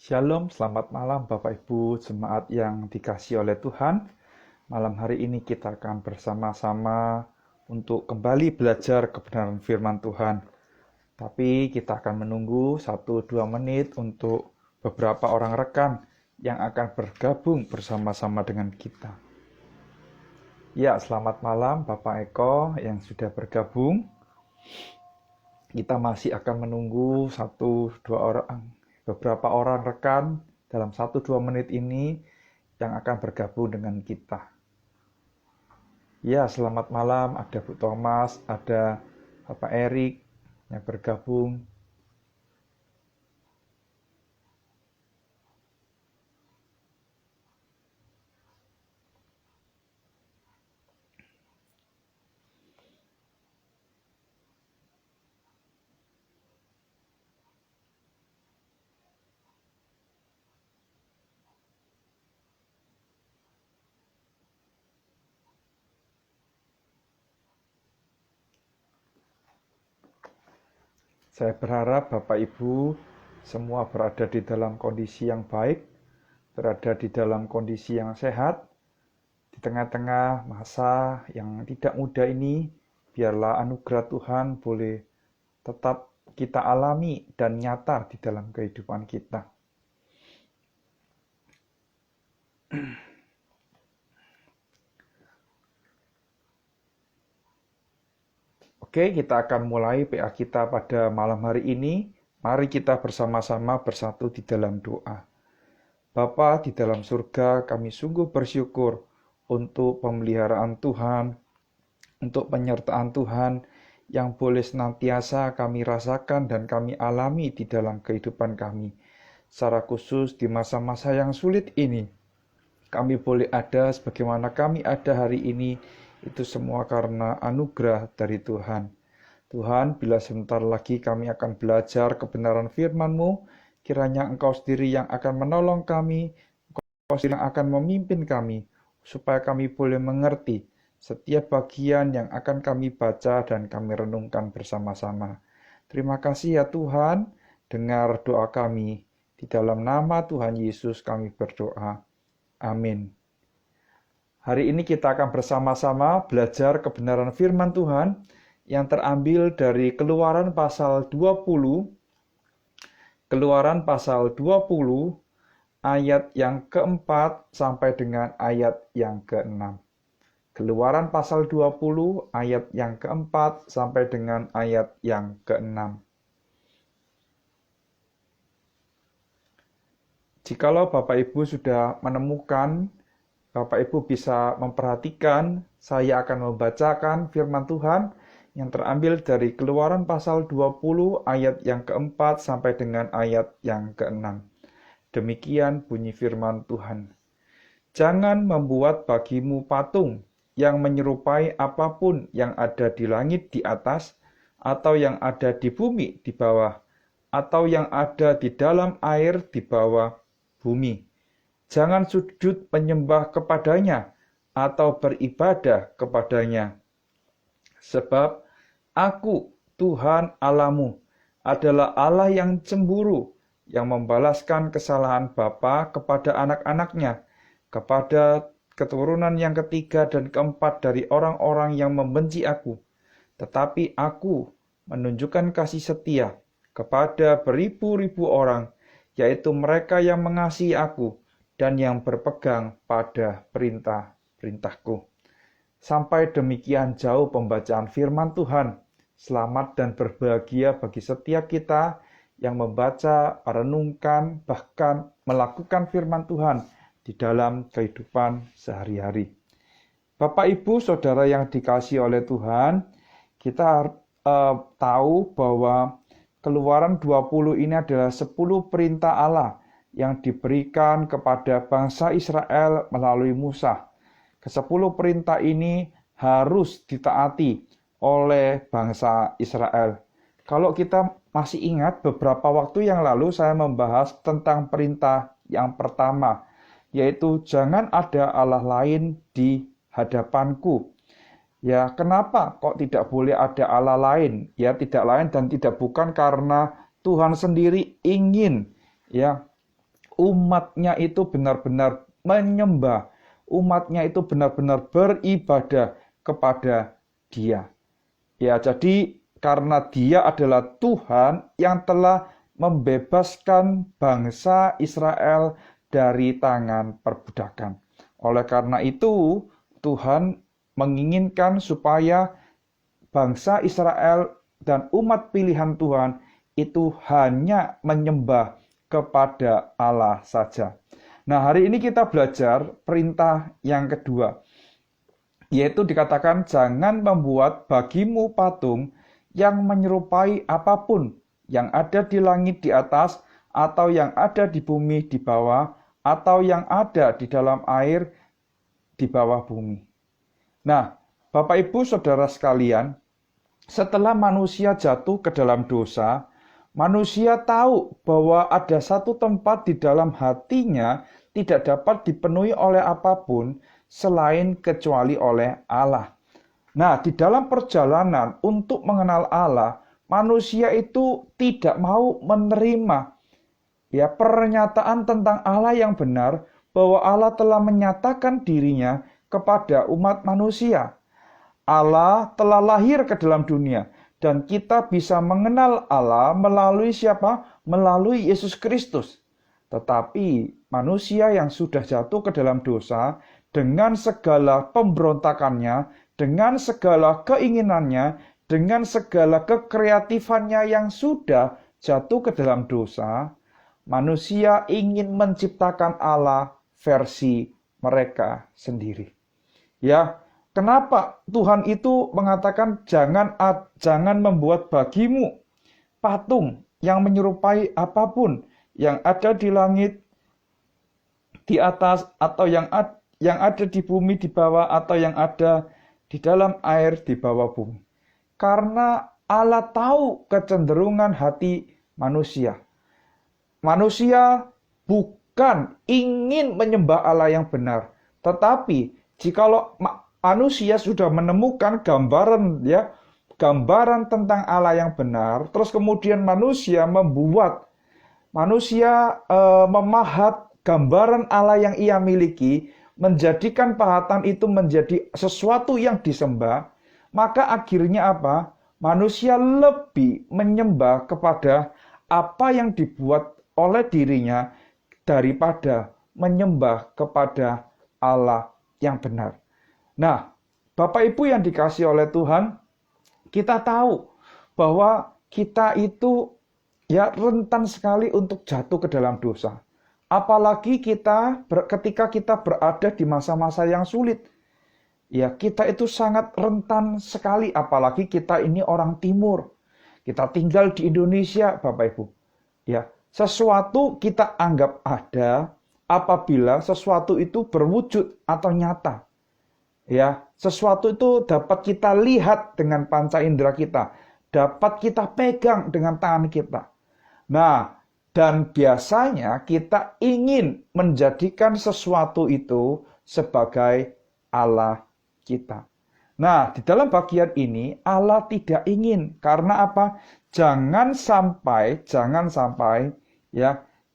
Shalom, selamat malam Bapak Ibu jemaat yang dikasihi oleh Tuhan. Malam hari ini kita akan bersama-sama untuk kembali belajar kebenaran firman Tuhan. Tapi kita akan menunggu 1-2 menit untuk beberapa orang rekan yang akan bergabung bersama-sama dengan kita. Ya, selamat malam Bapak Eko yang sudah bergabung. Kita masih akan menunggu 1-2 orang, beberapa orang rekan dalam 1-2 menit ini yang akan bergabung dengan kita. Ya, selamat malam. Ada Bu Thomas, ada Bapak Erik yang bergabung. Saya berharap Bapak Ibu semua berada di dalam kondisi yang baik, berada di dalam kondisi yang sehat, di tengah-tengah masa yang tidak mudah ini. Biarlah anugerah Tuhan boleh tetap kita alami dan nyata di dalam kehidupan kita. Oke, kita akan mulai PA kita pada malam hari ini. Mari kita bersama-sama bersatu di dalam doa. Bapa di dalam surga, kami sungguh bersyukur untuk pemeliharaan Tuhan, untuk penyertaan Tuhan yang boleh senantiasa kami rasakan dan kami alami di dalam kehidupan kami. Secara khusus di masa-masa yang sulit ini, kami boleh ada sebagaimana kami ada hari ini, itu semua karena anugerah dari Tuhan. Tuhan, bila sebentar lagi kami akan belajar kebenaran firman-Mu, kiranya Engkau sendiri yang akan menolong kami, Engkau sendiri yang akan memimpin kami, supaya kami boleh mengerti setiap bagian yang akan kami baca dan kami renungkan bersama-sama. Terima kasih ya Tuhan, dengar doa kami. Di dalam nama Tuhan Yesus kami berdoa. Amin. Hari ini kita akan bersama-sama belajar kebenaran firman Tuhan yang terambil dari Keluaran pasal 20, ayat yang keempat sampai dengan ayat yang keenam. Keluaran pasal 20 ayat yang keempat sampai dengan ayat yang keenam. Jikalau Bapak Ibu sudah menemukan, Bapak Ibu bisa memperhatikan, saya akan membacakan firman Tuhan yang terambil dari Keluaran pasal 20 ayat yang keempat sampai dengan ayat yang keenam. Demikian bunyi firman Tuhan. Jangan membuat bagimu patung yang menyerupai apapun yang ada di langit di atas, atau yang ada di bumi di bawah, atau yang ada di dalam air di bawah bumi. Jangan sujud menyembah kepadanya atau beribadah kepadanya. Sebab Aku, Tuhan Allahmu, adalah Allah yang cemburu, yang membalaskan kesalahan bapa kepada anak-anaknya, kepada keturunan yang ketiga dan keempat dari orang-orang yang membenci Aku. Tetapi Aku menunjukkan kasih setia kepada beribu-ribu orang, yaitu mereka yang mengasihi Aku dan yang berpegang pada perintah-perintahku. Sampai demikian jauh pembacaan firman Tuhan. Selamat dan berbahagia bagi setiap kita yang membaca, merenungkan, bahkan melakukan firman Tuhan di dalam kehidupan sehari-hari. Bapak, Ibu, Saudara yang dikasihi oleh Tuhan, kita tahu bahwa Keluaran 20 ini adalah 10 perintah Allah yang diberikan kepada bangsa Israel melalui Musa. Ke-10 perintah ini harus ditaati oleh bangsa Israel. Kalau kita masih ingat, beberapa waktu yang lalu saya membahas tentang perintah yang pertama, yaitu jangan ada Allah lain di hadapanku. Ya, kenapa kok tidak boleh ada Allah lain? Ya, tidak lain dan tidak bukan karena Tuhan sendiri ingin ya umatnya itu benar-benar menyembah, umatnya itu benar-benar beribadah kepada Dia. Ya, jadi karena Dia adalah Tuhan yang telah membebaskan bangsa Israel dari tangan perbudakan. Oleh karena itu, Tuhan menginginkan supaya bangsa Israel dan umat pilihan Tuhan itu hanya menyembah kepada Allah saja. Nah, hari ini kita belajar perintah yang kedua, yaitu dikatakan jangan membuat bagimu patung yang menyerupai apapun yang ada di langit di atas, atau yang ada di bumi di bawah, atau yang ada di dalam air di bawah bumi. Nah, Bapak Ibu Saudara sekalian, setelah manusia jatuh ke dalam dosa, manusia tahu bahwa ada satu tempat di dalam hatinya tidak dapat dipenuhi oleh apapun selain kecuali oleh Allah. Nah, di dalam perjalanan untuk mengenal Allah, manusia itu tidak mau menerima pernyataan tentang Allah yang benar, bahwa Allah telah menyatakan dirinya kepada umat manusia. Allah telah lahir ke dalam dunia, dan kita bisa mengenal Allah melalui siapa? Melalui Yesus Kristus. Tetapi manusia yang sudah jatuh ke dalam dosa, dengan segala pemberontakannya, dengan segala keinginannya, dengan segala kekreatifannya yang sudah jatuh ke dalam dosa, manusia ingin menciptakan Allah versi mereka sendiri. Ya, kenapa Tuhan itu mengatakan jangan membuat bagimu patung yang menyerupai apapun yang ada di langit di atas, atau yang ada di bumi di bawah, atau yang ada di dalam air di bawah bumi? Karena Allah tahu kecenderungan hati manusia. Manusia bukan ingin menyembah Allah yang benar, tetapi jikalau manusia sudah menemukan gambaran tentang Allah yang benar, terus kemudian manusia memahat gambaran Allah yang ia miliki, menjadikan pahatan itu menjadi sesuatu yang disembah, maka akhirnya apa? Manusia lebih menyembah kepada apa yang dibuat oleh dirinya daripada menyembah kepada Allah yang benar. Nah, Bapak Ibu yang dikasihi oleh Tuhan, kita tahu bahwa kita itu rentan sekali untuk jatuh ke dalam dosa. Apalagi ketika kita berada di masa-masa yang sulit. Ya, kita itu sangat rentan sekali, apalagi kita ini orang timur. Kita tinggal di Indonesia, Bapak Ibu. Ya, sesuatu kita anggap ada apabila sesuatu itu berwujud atau nyata. Ya, sesuatu itu dapat kita lihat dengan panca indera kita, dapat kita pegang dengan tangan kita. Nah, dan biasanya kita ingin menjadikan sesuatu itu sebagai Allah kita. Nah, di dalam bagian ini Allah tidak ingin. Karena apa? Jangan sampai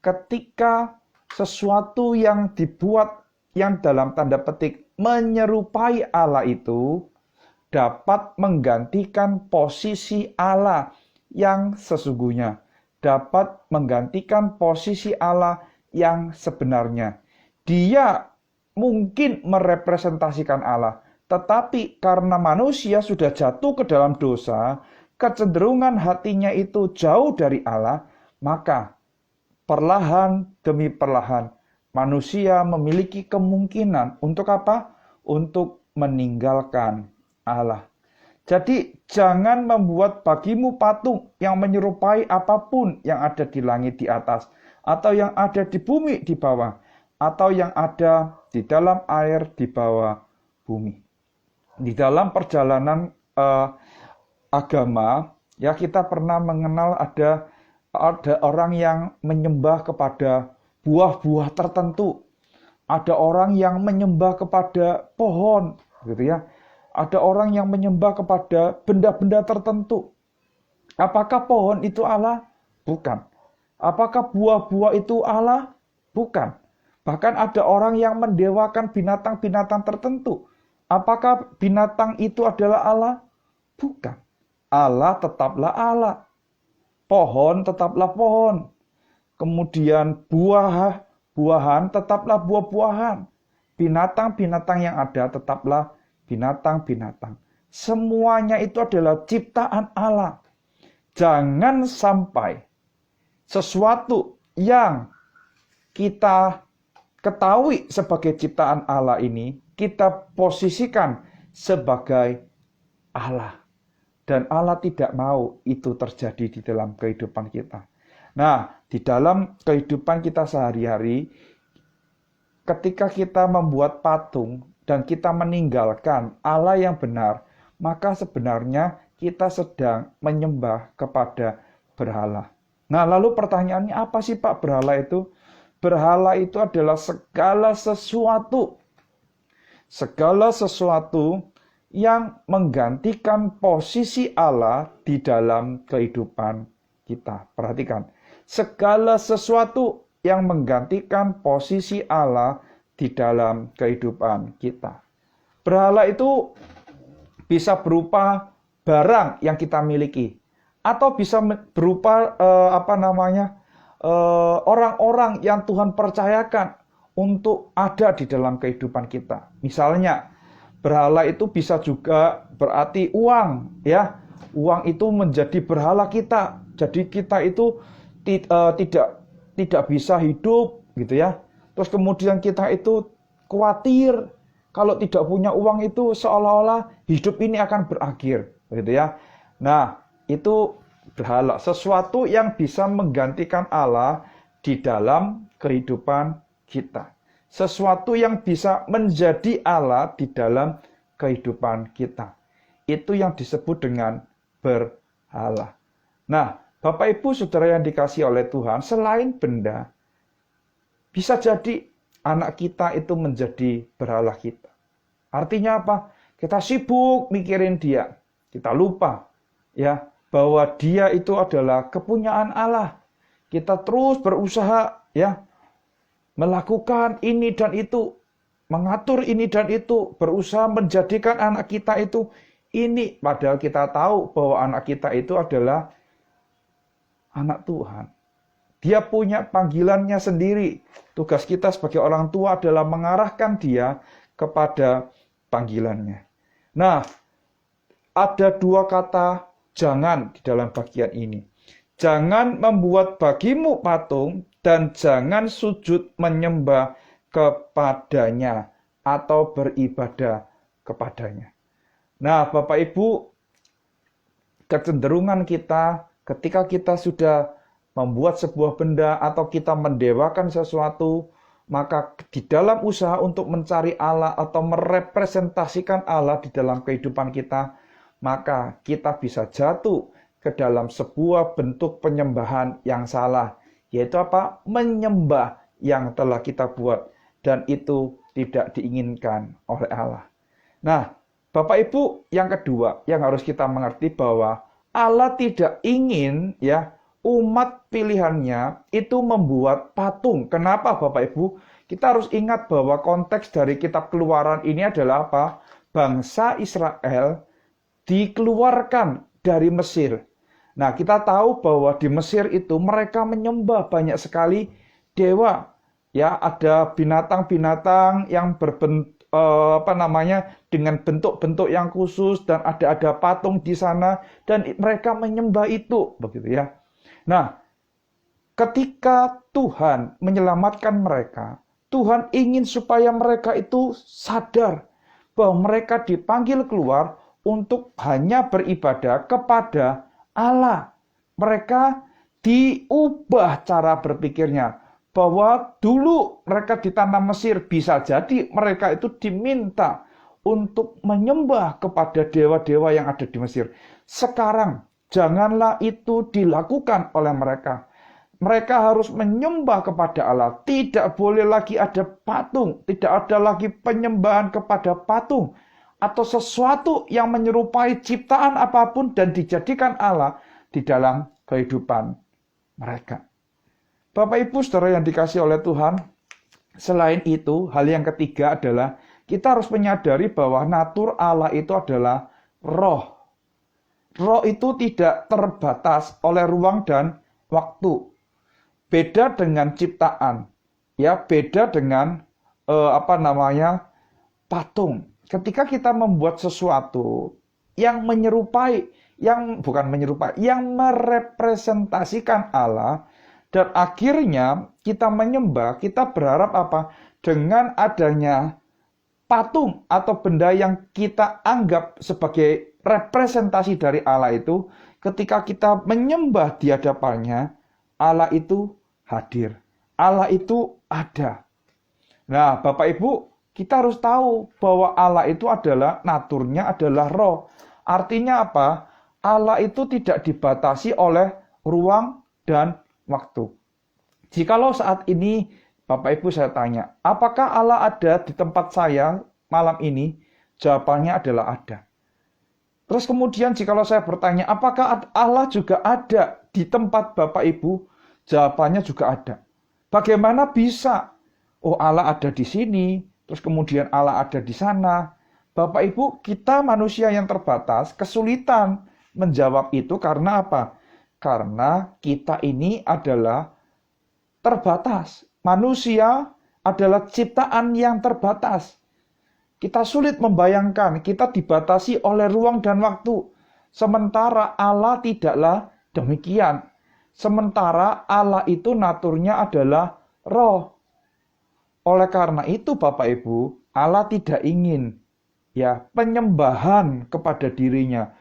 ketika sesuatu yang dibuat yang dalam tanda petik menyerupai Allah itu dapat menggantikan posisi Allah yang sesungguhnya, dapat menggantikan posisi Allah yang sebenarnya. Dia mungkin merepresentasikan Allah, tetapi karena manusia sudah jatuh ke dalam dosa, kecenderungan hatinya itu jauh dari Allah, maka perlahan demi perlahan manusia memiliki kemungkinan untuk apa? Untuk meninggalkan Allah. Jadi jangan membuat bagimu patung yang menyerupai apapun yang ada di langit di atas, atau yang ada di bumi di bawah, atau yang ada di dalam air di bawah bumi. Di dalam perjalanan agama, kita pernah mengenal ada orang yang menyembah kepada buah-buah tertentu. Ada orang yang menyembah kepada pohon, gitu ya. Ada orang yang menyembah kepada benda-benda tertentu. Apakah pohon itu Allah? Bukan. Apakah buah-buah itu Allah? Bukan. Bahkan ada orang yang mendewakan binatang-binatang tertentu. Apakah binatang itu adalah Allah? Bukan. Allah tetaplah Allah. Pohon tetaplah pohon. Kemudian buah-buahan tetaplah buah-buahan. Binatang-binatang yang ada tetaplah binatang-binatang. Semuanya itu adalah ciptaan Allah. Jangan sampai sesuatu yang kita ketahui sebagai ciptaan Allah ini, kita posisikan sebagai Allah. Dan Allah tidak mau itu terjadi di dalam kehidupan kita. Nah, di dalam kehidupan kita sehari-hari, ketika kita membuat patung dan kita meninggalkan Allah yang benar, maka sebenarnya kita sedang menyembah kepada berhala. Nah, lalu pertanyaannya apa sih Pak berhala itu? Berhala itu adalah segala sesuatu yang menggantikan posisi Allah di dalam kehidupan kita. Perhatikan, segala sesuatu yang menggantikan posisi Allah di dalam kehidupan kita. Berhala itu bisa berupa barang yang kita miliki, atau bisa berupa orang-orang yang Tuhan percayakan untuk ada di dalam kehidupan kita. Misalnya, berhala itu bisa juga berarti uang, ya. Uang itu menjadi berhala kita. Jadi kita itu tidak bisa hidup, gitu ya. Terus kemudian kita itu khawatir kalau tidak punya uang itu seolah-olah hidup ini akan berakhir, gitu ya. Nah, itu berhala, sesuatu yang bisa menggantikan Allah di dalam kehidupan kita. Sesuatu yang bisa menjadi Allah di dalam kehidupan kita. Itu yang disebut dengan berhala. Nah, Bapak Ibu Saudara yang dikasihi oleh Tuhan, selain benda, bisa jadi anak kita itu menjadi berhala kita. Artinya apa? Kita sibuk mikirin dia. Kita lupa ya bahwa dia itu adalah kepunyaan Allah. Kita terus berusaha ya melakukan ini dan itu, mengatur ini dan itu, berusaha menjadikan anak kita itu ini, padahal kita tahu bahwa anak kita itu adalah anak Tuhan. Dia punya panggilannya sendiri. Tugas kita sebagai orang tua adalah mengarahkan dia kepada panggilannya. Nah, ada dua kata jangan di dalam bagian ini. Jangan membuat bagimu patung dan jangan sujud menyembah kepadanya atau beribadah kepadanya. Nah, Bapak Ibu, kecenderungan kita ketika kita sudah membuat sebuah benda atau kita mendewakan sesuatu, maka di dalam usaha untuk mencari Allah atau merepresentasikan Allah di dalam kehidupan kita, maka kita bisa jatuh ke dalam sebuah bentuk penyembahan yang salah, yaitu apa? Menyembah yang telah kita buat, dan itu tidak diinginkan oleh Allah. Nah, Bapak Ibu, yang kedua yang harus kita mengerti bahwa Allah tidak ingin ya umat pilihannya itu membuat patung. Kenapa Bapak Ibu? Kita harus ingat bahwa konteks dari kitab Keluaran ini adalah apa? Bangsa Israel dikeluarkan dari Mesir. Nah, kita tahu bahwa di Mesir itu mereka menyembah banyak sekali dewa. Ya, ada binatang-binatang yang berbentuk dengan bentuk-bentuk yang khusus, dan ada patung di sana dan mereka menyembah itu, begitu ya. Nah, ketika Tuhan menyelamatkan mereka, Tuhan ingin supaya mereka itu sadar bahwa mereka dipanggil keluar untuk hanya beribadah kepada Allah. Mereka diubah cara berpikirnya, bahwa dulu mereka di tanah Mesir bisa jadi mereka itu diminta untuk menyembah kepada dewa-dewa yang ada di Mesir. Sekarang janganlah itu dilakukan oleh mereka. Mereka harus menyembah kepada Allah. Tidak boleh lagi ada patung. Tidak ada lagi penyembahan kepada patung atau sesuatu yang menyerupai ciptaan apapun dan dijadikan Allah di dalam kehidupan mereka. Bapak Ibu Saudara yang dikasihi oleh Tuhan, selain itu, hal yang ketiga adalah kita harus menyadari bahwa natur Allah itu adalah roh. Roh itu tidak terbatas oleh ruang dan waktu. Beda dengan ciptaan, ya, beda dengan patung. Ketika kita membuat sesuatu yang menyerupai, yang merepresentasikan Allah, dan akhirnya kita menyembah, kita berharap apa? Dengan adanya patung atau benda yang kita anggap sebagai representasi dari Allah itu, ketika kita menyembah di hadapannya, Allah itu hadir. Allah itu ada. Nah, Bapak Ibu, kita harus tahu bahwa Allah itu adalah naturnya adalah roh. Artinya apa? Allah itu tidak dibatasi oleh ruang dan waktu. Jikalau saat ini Bapak Ibu saya tanya, apakah Allah ada di tempat saya malam ini? Jawabannya adalah ada. Terus kemudian jikalau saya bertanya, apakah Allah juga ada di tempat Bapak Ibu? Jawabannya juga ada. Bagaimana bisa? Oh, Allah ada di sini, terus kemudian Allah ada di sana. Bapak Ibu, kita manusia yang terbatas, kesulitan menjawab itu karena apa? Karena kita ini adalah terbatas. Manusia adalah ciptaan yang terbatas. Kita sulit membayangkan, kita dibatasi oleh ruang dan waktu. Sementara Allah tidaklah demikian. Sementara Allah itu naturnya adalah roh. Oleh karena itu Bapak Ibu, Allah tidak ingin penyembahan kepada dirinya.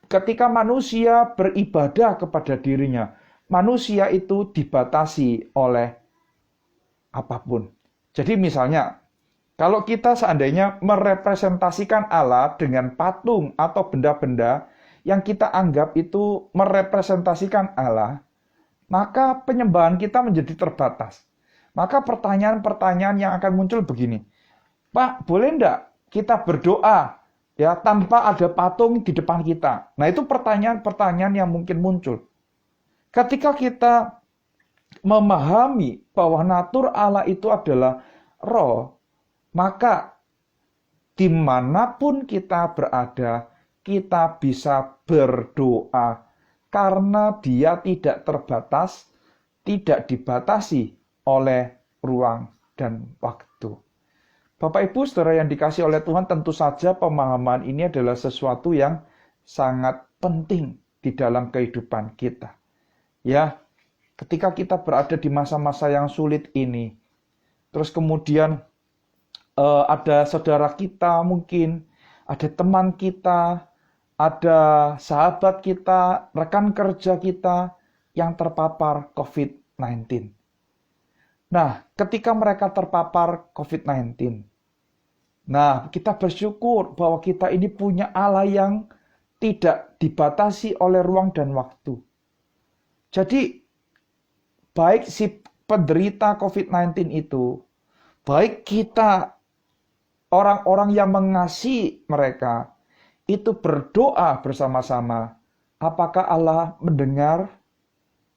Ketika manusia beribadah kepada dirinya, manusia itu dibatasi oleh apapun. Jadi misalnya, kalau kita seandainya merepresentasikan Allah dengan patung atau benda-benda yang kita anggap itu merepresentasikan Allah, maka penyembahan kita menjadi terbatas. Maka pertanyaan-pertanyaan yang akan muncul begini, Pak, boleh enggak kita berdoa tanpa ada patung di depan kita? Nah, itu pertanyaan-pertanyaan yang mungkin muncul. Ketika kita memahami bahwa natur Allah itu adalah roh, maka dimanapun kita berada, kita bisa berdoa karena Dia tidak terbatas, tidak dibatasi oleh ruang dan waktu. Bapak Ibu Saudara yang dikasihi oleh Tuhan, tentu saja pemahaman ini adalah sesuatu yang sangat penting di dalam kehidupan kita. Ya, ketika kita berada di masa-masa yang sulit ini, terus kemudian ada saudara kita mungkin, ada teman kita, ada sahabat kita, rekan kerja kita yang terpapar COVID-19. Nah, ketika mereka terpapar COVID-19, nah, kita bersyukur bahwa kita ini punya Allah yang tidak dibatasi oleh ruang dan waktu. Jadi, baik si penderita COVID-19 itu, baik kita, orang-orang yang mengasihi mereka, itu berdoa bersama-sama. Apakah Allah mendengar?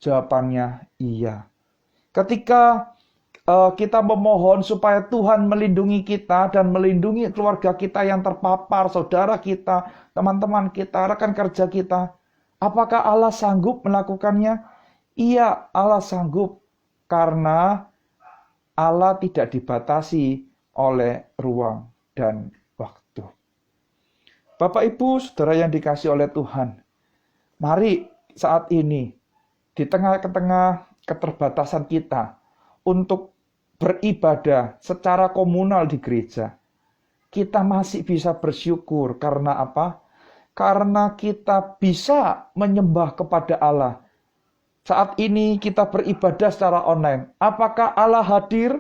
Jawabannya iya. Ketika kita memohon supaya Tuhan melindungi kita dan melindungi keluarga kita yang terpapar, saudara kita, teman-teman kita, rekan kerja kita. Apakah Allah sanggup melakukannya? Iya, Allah sanggup. Karena Allah tidak dibatasi oleh ruang dan waktu. Bapak Ibu, saudara yang dikasihi oleh Tuhan, mari saat ini, di tengah-tengah keterbatasan kita, untuk beribadah secara komunal di gereja, kita masih bisa bersyukur. Karena apa? Karena kita bisa menyembah kepada Allah. Saat ini kita beribadah secara online. Apakah Allah hadir?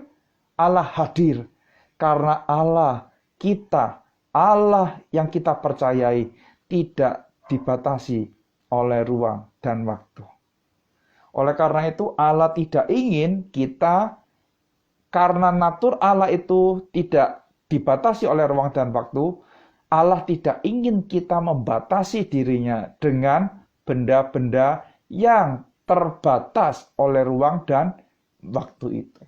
Allah hadir. Karena Allah kita, Allah yang kita percayai, tidak dibatasi oleh ruang dan waktu. Oleh karena itu Allah tidak ingin kita, karena natur Allah itu tidak dibatasi oleh ruang dan waktu, Allah tidak ingin kita membatasi dirinya dengan benda-benda yang terbatas oleh ruang dan waktu itu.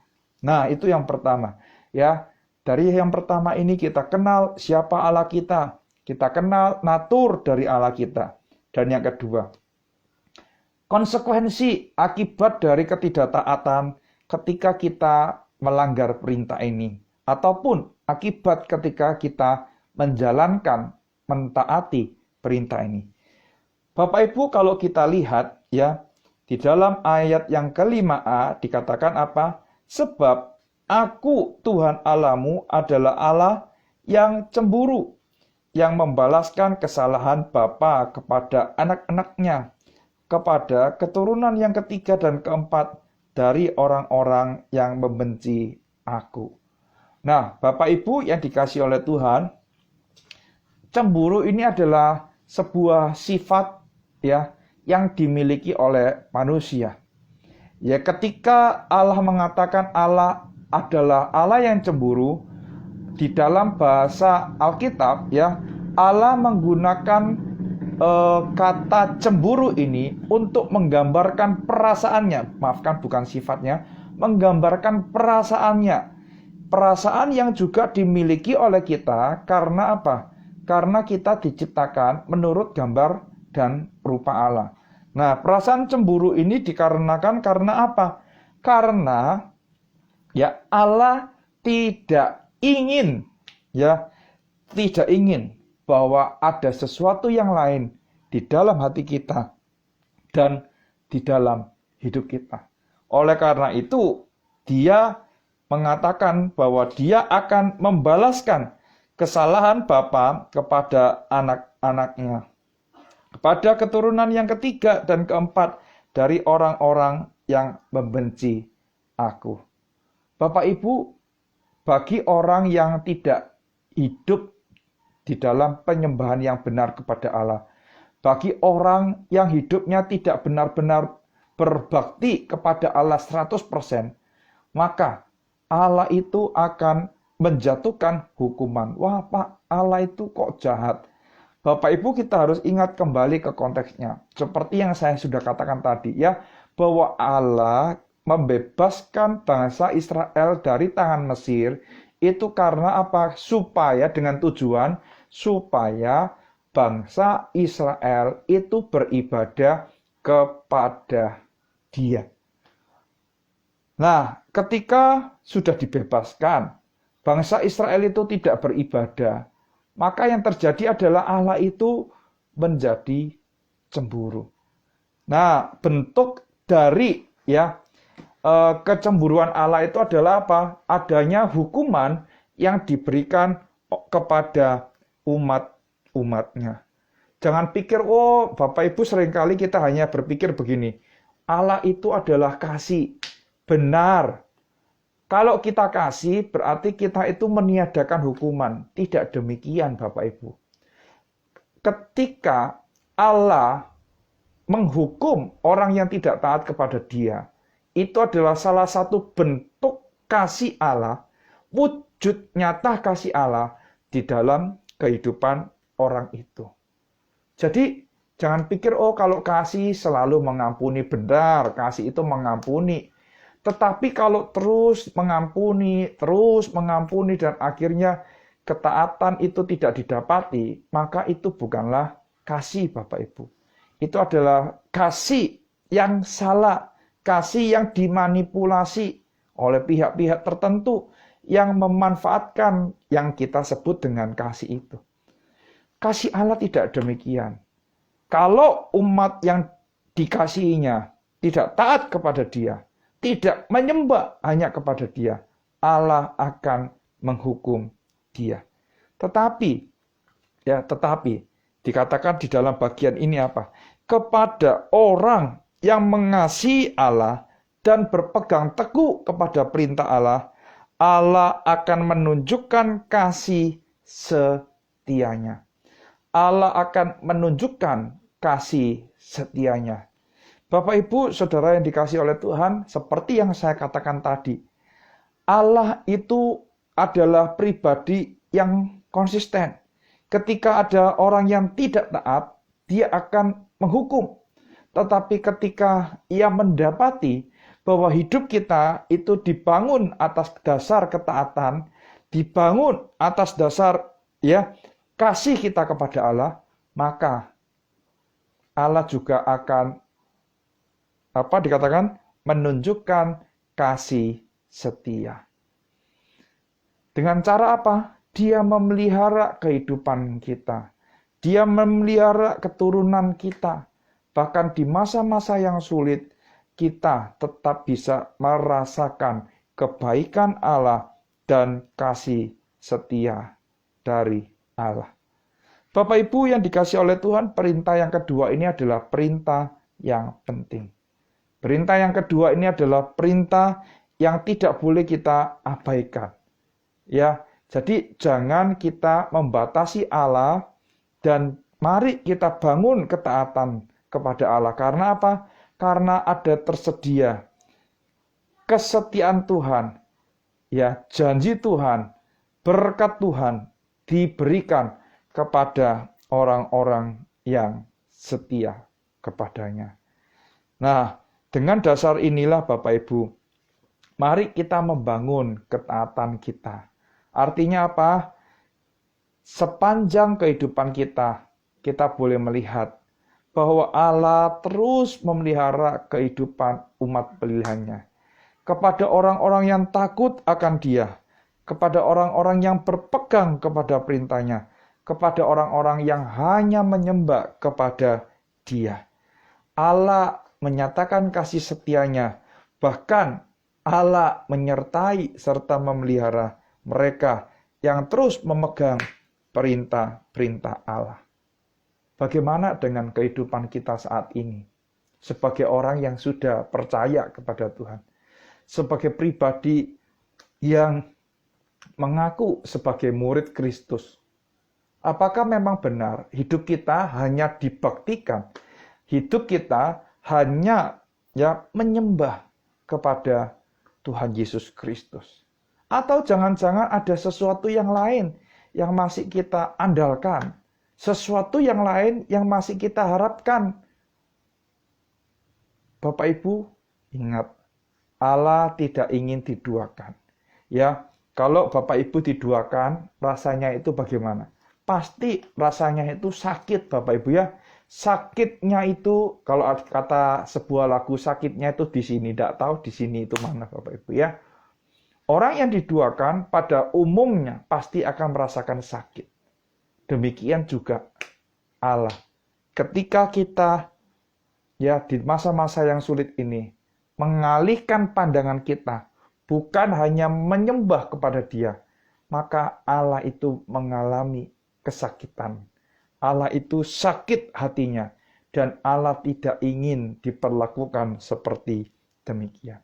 Nah, itu yang pertama. Ya, dari yang pertama ini kita kenal siapa Allah kita. Kita kenal natur dari Allah kita. Dan yang kedua, konsekuensi akibat dari ketidaktaatan ketika kita melanggar perintah ini. Ataupun akibat ketika kita menjalankan, mentaati perintah ini. Bapak Ibu, kalau kita lihat ya, di dalam ayat yang ke-5a dikatakan apa? Sebab aku Tuhan Allahmu adalah Allah yang cemburu, yang membalaskan kesalahan bapa kepada anak-anaknya, kepada keturunan yang ketiga dan keempat dari orang-orang yang membenci aku. Nah, Bapak Ibu yang dikasihi oleh Tuhan, cemburu ini adalah sebuah sifat ya yang dimiliki oleh manusia. Ya, ketika Allah mengatakan Allah adalah Allah yang cemburu, di dalam bahasa Alkitab ya, Allah menggunakan kata cemburu ini untuk menggambarkan perasaannya. Maafkan, bukan sifatnya, menggambarkan perasaannya. Perasaan yang juga dimiliki oleh kita karena apa? Karena kita diciptakan menurut gambar dan rupa Allah. Nah, perasaan cemburu ini dikarenakan karena apa? Karena ya Allah tidak ingin bahwa ada sesuatu yang lain di dalam hati kita dan di dalam hidup kita. Oleh karena itu, Dia mengatakan bahwa Dia akan membalaskan kesalahan bapa kepada anak-anaknya, kepada keturunan yang ketiga dan keempat dari orang-orang yang membenci aku. Bapak Ibu, bagi orang yang tidak hidup di dalam penyembahan yang benar kepada Allah, bagi orang yang hidupnya tidak benar-benar berbakti kepada Allah 100%, maka Allah itu akan menjatuhkan hukuman. Wah Pak, Allah itu kok jahat. Bapak Ibu, kita harus ingat kembali ke konteksnya. Seperti yang saya sudah katakan tadi ya, bahwa Allah membebaskan bangsa Israel dari tangan Mesir itu karena apa? Supaya dengan tujuan supaya bangsa Israel itu beribadah kepada Dia. Nah, ketika sudah dibebaskan, bangsa Israel itu tidak beribadah, maka yang terjadi adalah Allah itu menjadi cemburu. Nah, bentuk dari kecemburuan Allah itu adalah apa? Adanya hukuman yang diberikan kepada umat-umatnya. Jangan pikir, oh Bapak Ibu seringkali kita hanya berpikir begini, Allah itu adalah kasih. Benar. Kalau kita kasih, berarti kita itu meniadakan hukuman. Tidak demikian, Bapak Ibu. Ketika Allah menghukum orang yang tidak taat kepada Dia, itu adalah salah satu bentuk kasih Allah, wujud nyata kasih Allah di dalam kehidupan orang itu. Jadi, jangan pikir, oh kalau kasih selalu mengampuni. Benar, kasih itu mengampuni. Tetapi kalau terus mengampuni, dan akhirnya ketaatan itu tidak didapati, maka itu bukanlah kasih, Bapak Ibu. Itu adalah kasih yang salah, kasih yang dimanipulasi oleh pihak-pihak tertentu yang memanfaatkan yang kita sebut dengan kasih itu. Kasih Allah tidak demikian. Kalau umat yang dikasihinya tidak taat kepada Dia, tidak menyembah hanya kepada Dia, Allah akan menghukum dia. Tetapi dikatakan di dalam bagian ini apa? Kepada orang yang mengasihi Allah dan berpegang teguh kepada perintah Allah, Allah akan menunjukkan kasih setianya. Allah akan menunjukkan kasih setianya. Bapak Ibu, Saudara yang dikasihi oleh Tuhan, seperti yang saya katakan tadi, Allah itu adalah pribadi yang konsisten. Ketika ada orang yang tidak taat, Dia akan menghukum. Tetapi ketika ia mendapati bahwa hidup kita itu dibangun atas dasar ketaatan, dibangun atas dasar kasih kita kepada Allah, maka Allah juga akan dikatakan menunjukkan kasih setia. Dengan cara apa? Dia memelihara kehidupan kita. Dia memelihara keturunan kita. Bahkan di masa-masa yang sulit, kita tetap bisa merasakan kebaikan Allah dan kasih setia dari Allah. Bapak Ibu yang dikasihi oleh Tuhan, perintah yang kedua ini adalah perintah yang penting. Perintah yang kedua ini adalah perintah yang tidak boleh kita abaikan. Ya, jadi jangan kita membatasi Allah dan mari kita bangun ketaatan kepada Allah. Karena apa? Karena ada tersedia kesetiaan Tuhan, janji Tuhan, berkat Tuhan diberikan kepada orang-orang yang setia kepadanya. Nah, dengan dasar inilah Bapak Ibu, mari kita membangun ketaatan kita. Artinya apa? Sepanjang kehidupan kita boleh melihat bahwa Allah terus memelihara kehidupan umat pilihannya. Kepada orang-orang yang takut akan Dia, kepada orang-orang yang berpegang kepada perintahnya, kepada orang-orang yang hanya menyembah kepada Dia. Allah menyatakan kasih setianya, bahkan Allah menyertai serta memelihara mereka yang terus memegang perintah-perintah Allah. Bagaimana dengan kehidupan kita saat ini? Sebagai orang yang sudah percaya kepada Tuhan. Sebagai pribadi yang mengaku sebagai murid Kristus. Apakah memang benar hidup kita hanya dibaktikan? Hidup kita hanya menyembah kepada Tuhan Yesus Kristus. Atau jangan-jangan ada sesuatu yang lain yang masih kita andalkan. Sesuatu yang lain yang masih kita harapkan. Bapak Ibu, ingat, Allah tidak ingin diduakan. Kalau Bapak Ibu diduakan, rasanya itu bagaimana? Pasti rasanya itu sakit Bapak Ibu ya. Sakitnya itu, kalau kata sebuah lagu, sakitnya itu di sini, tidak tahu di sini itu mana Bapak Ibu ya. Orang yang diduakan pada umumnya pasti akan merasakan sakit. Demikian juga Allah. Ketika kita di masa-masa yang sulit ini mengalihkan pandangan kita, bukan hanya menyembah kepada Dia, maka Allah itu mengalami kesakitan. Allah itu sakit hatinya dan Allah tidak ingin diperlakukan seperti demikian.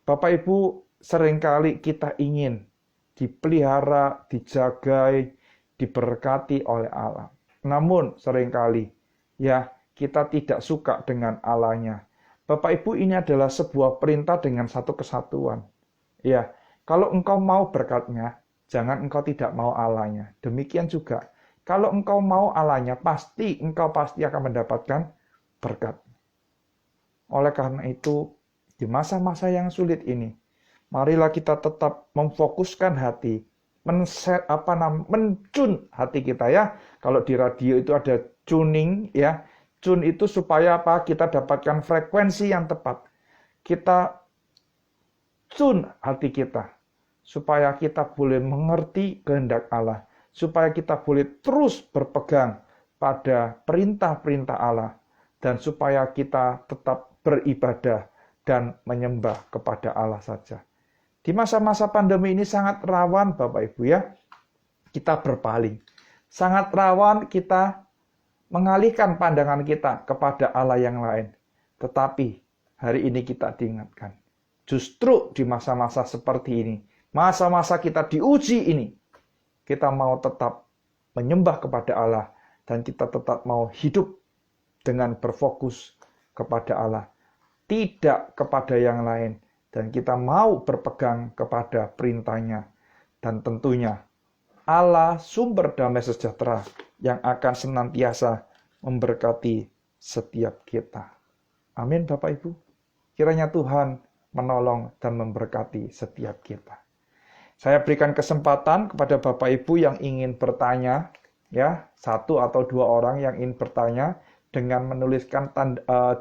Bapak Ibu, seringkali kita ingin dipelihara, dijagai, diberkati oleh Allah. Namun seringkali kita tidak suka dengan Allahnya. Bapak Ibu, ini adalah sebuah perintah dengan satu kesatuan. Kalau engkau mau berkatnya, jangan engkau tidak mau Allahnya. Demikian juga, kalau engkau mau Allahnya, engkau pasti akan mendapatkan berkat. Oleh karena itu, di masa-masa yang sulit ini, marilah kita tetap memfokuskan hati, men-tune hati kita ya. Kalau di radio itu ada tuning ya. Tune itu supaya apa? Kita dapatkan frekuensi yang tepat. Kita tune hati kita supaya kita boleh mengerti kehendak Allah, supaya kita boleh terus berpegang pada perintah-perintah Allah dan supaya kita tetap beribadah dan menyembah kepada Allah saja. Di masa-masa pandemi ini sangat rawan Bapak Ibu ya, kita berpaling. Sangat rawan kita mengalihkan pandangan kita kepada Allah yang lain. Tetapi hari ini kita diingatkan, justru di masa-masa seperti ini, masa-masa kita diuji ini, kita mau tetap menyembah kepada Allah dan kita tetap mau hidup dengan berfokus kepada Allah, tidak kepada yang lain. Dan kita mau berpegang kepada perintahnya. Dan tentunya Allah sumber damai sejahtera yang akan senantiasa memberkati setiap kita. Amin Bapak Ibu. Kiranya Tuhan menolong dan memberkati setiap kita. Saya berikan kesempatan kepada Bapak Ibu yang ingin bertanya, ya, 1 atau 2 orang yang ingin bertanya dengan menuliskan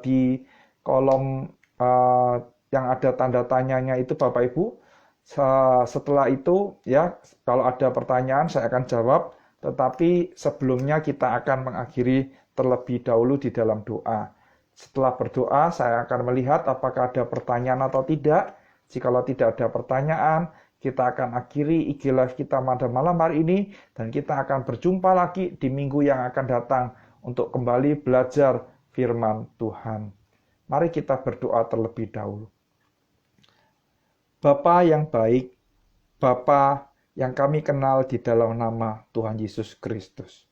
di kolom yang ada tanda tanyanya itu Bapak Ibu. Setelah itu, ya, kalau ada pertanyaan saya akan jawab, tetapi sebelumnya kita akan mengakhiri terlebih dahulu di dalam doa. Setelah berdoa, saya akan melihat apakah ada pertanyaan atau tidak. Jikalau tidak ada pertanyaan, kita akan akhiri IG Live kita pada malam hari ini, dan kita akan berjumpa lagi di minggu yang akan datang untuk kembali belajar firman Tuhan. Mari kita berdoa terlebih dahulu. Bapa yang baik, Bapa yang kami kenal di dalam nama Tuhan Yesus Kristus.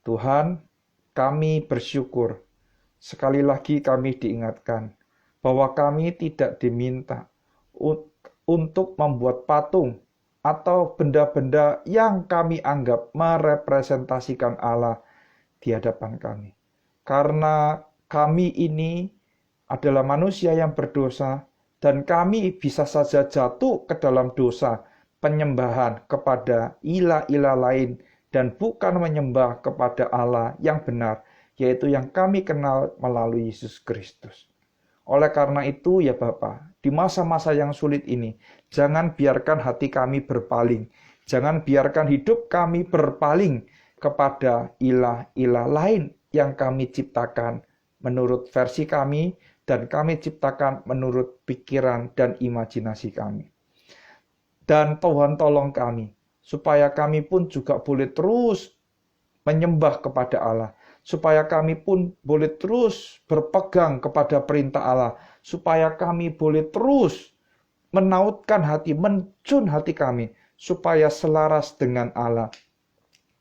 Tuhan, kami bersyukur. Sekali lagi kami diingatkan bahwa kami tidak diminta untuk membuat patung atau benda-benda yang kami anggap merepresentasikan Allah di hadapan kami. Karena kami ini adalah manusia yang berdosa dan kami bisa saja jatuh ke dalam dosa penyembahan kepada ilah-ilah lain dan bukan menyembah kepada Allah yang benar, yaitu yang kami kenal melalui Yesus Kristus. Oleh karena itu ya Bapa, di masa-masa yang sulit ini, jangan biarkan hati kami berpaling. Jangan biarkan hidup kami berpaling kepada ilah-ilah lain yang kami ciptakan menurut versi kami dan kami ciptakan menurut pikiran dan imajinasi kami. Dan Tuhan tolong kami, supaya kami pun juga boleh terus menyembah kepada Allah. Supaya kami pun boleh terus berpegang kepada perintah Allah. Supaya kami boleh terus menautkan hati, mencun hati kami. Supaya selaras dengan Allah.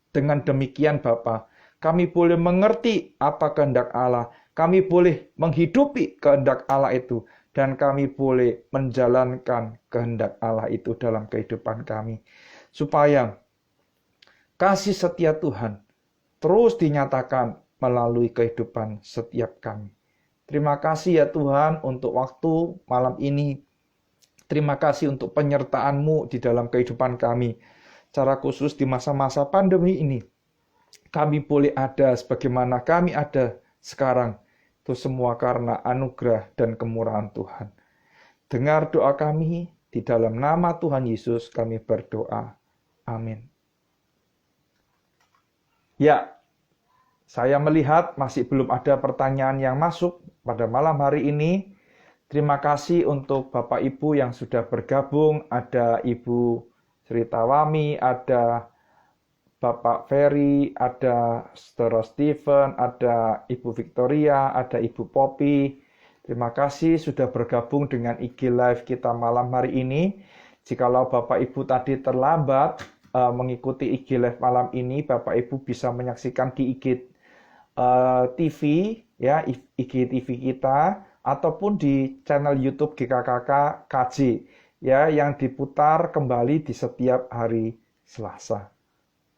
Dengan demikian Bapa, kami boleh mengerti apa kehendak Allah. Kami boleh menghidupi kehendak Allah itu. Dan kami boleh menjalankan kehendak Allah itu dalam kehidupan kami. Supaya kasih setia Tuhan terus dinyatakan melalui kehidupan setiap kami. Terima kasih ya Tuhan untuk waktu malam ini. Terima kasih untuk penyertaan-Mu di dalam kehidupan kami. Secara khusus di masa-masa pandemi ini, kami boleh ada sebagaimana kami ada sekarang. Itu semua karena anugerah dan kemurahan Tuhan. Dengar doa kami, di dalam nama Tuhan Yesus kami berdoa. Amin. Ya, saya melihat masih belum ada pertanyaan yang masuk pada malam hari ini. Terima kasih untuk Bapak Ibu yang sudah bergabung. Ada Ibu Sritawami, ada Bapak Ferry, ada Saudara Stephen, ada Ibu Victoria, ada Ibu Poppy. Terima kasih sudah bergabung dengan IG Live kita malam hari ini. Jikalau Bapak Ibu tadi terlambat mengikuti IG Live malam ini, Bapak Ibu bisa menyaksikan di IG TV, ya, IG TV kita, ataupun di channel YouTube GKKK KJ, ya, yang diputar kembali di setiap hari Selasa.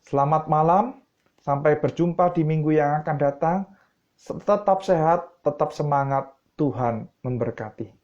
Selamat malam, sampai berjumpa di minggu yang akan datang. Tetap sehat, tetap semangat, Tuhan memberkati.